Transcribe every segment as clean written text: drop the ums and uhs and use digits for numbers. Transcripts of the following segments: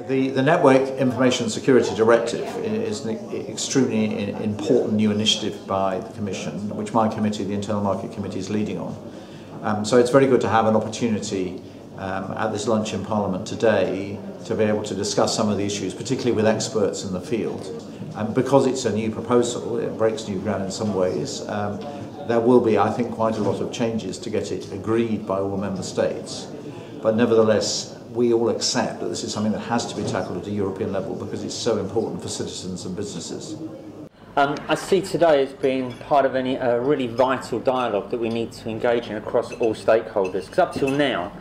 The Network Information Security Directive is an extremely important new initiative by the Commission, which my committee, the Internal Market Committee, is leading on. So it's very good to have an opportunity at this lunch in Parliament today to be able to discuss some of the issues, particularly with experts in the field. And because it's a new proposal, it breaks new ground in some ways, there will be, I think, quite a lot of changes to get it agreed by all member states. But nevertheless, we all accept that this is something that has to be tackled at a European level because it's so important for citizens and businesses. I see today as being part of a really vital dialogue that we need to engage in across all stakeholders. Because up till now,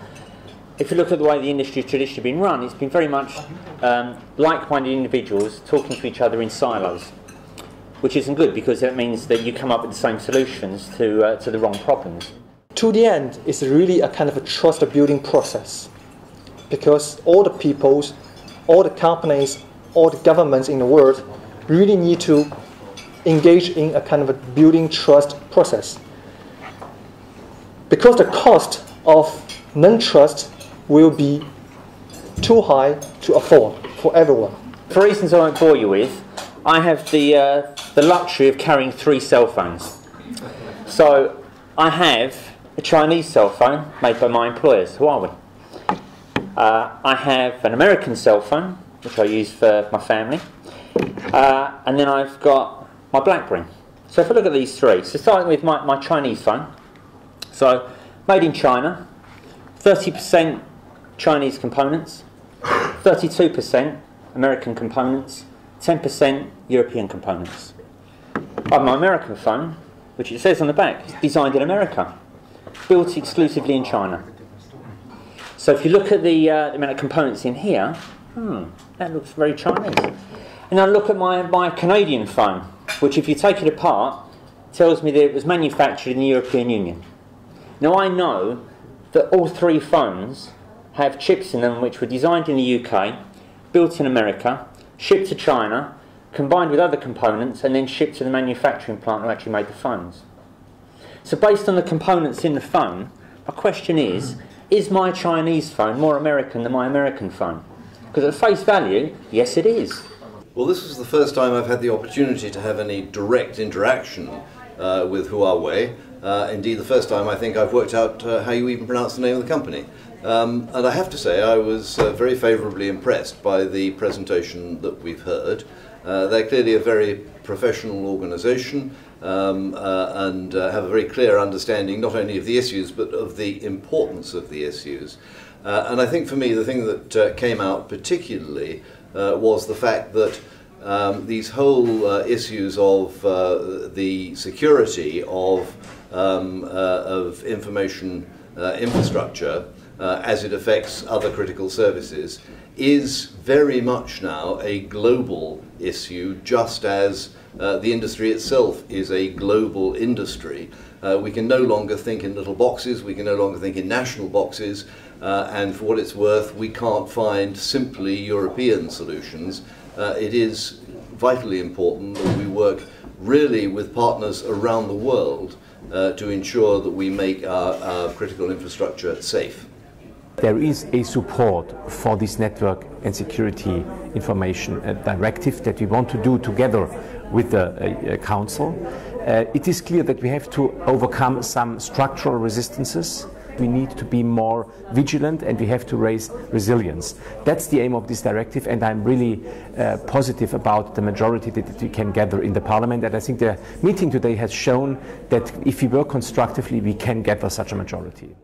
if you look at the way the industry has traditionally been run, it's been very much like-minded individuals talking to each other in silos, which isn't good because that means that you come up with the same solutions to the wrong problems. To the end, it's really a kind of a trust-building process, because all the peoples, all the companies, all the governments in the world really need to engage in a kind of a building trust process. Because the cost of non-trust will be too high to afford for everyone. For reasons I won't bore you with, I have the luxury of carrying 3 cell phones. So I have a Chinese cell phone made by my employers, Huawei. I have an American cell phone, which I use for my family, and then I've got my BlackBerry. So if I look at these 3, so starting with my Chinese phone, so made in China, 30% Chinese components, 32% American components, 10% European components. I have my American phone, which it says on the back, is designed in America, built exclusively in China. So if you look at the amount of components in here, that looks very Chinese. And I look at my Canadian phone, which if you take it apart, tells me that it was manufactured in the European Union. Now I know that all 3 phones have chips in them which were designed in the UK, built in America, shipped to China, combined with other components, and then shipped to the manufacturing plant who actually made the phones. So based on the components in the phone, my question is my Chinese phone more American than my American phone? Because at face value, yes it is. Well, this is the first time I've had the opportunity to have any direct interaction with Huawei. Indeed, the first time I think I've worked out how you even pronounce the name of the company. And I have to say I was very favourably impressed by the presentation that we've heard. They're clearly a very professional organisation and have a very clear understanding not only of the issues but of the importance of the issues. And I think for me the thing that came out particularly was the fact that these whole issues of the security of information infrastructure as it affects other critical services is very much now a global issue, just as the industry itself is a global industry. We can no longer think in little boxes, we can no longer think in national boxes, and for what it's worth, we can't find simply European solutions. It is vitally important that we work really with partners around the world to ensure that we make our critical infrastructure safe. There is a support for this network and security information directive that we want to do together with the Council. It is clear that we have to overcome some structural resistances. We need to be more vigilant and we have to raise resilience. That's the aim of this directive, and I'm really positive about the majority that we can gather in the Parliament, and I think the meeting today has shown that if we work constructively we can gather such a majority.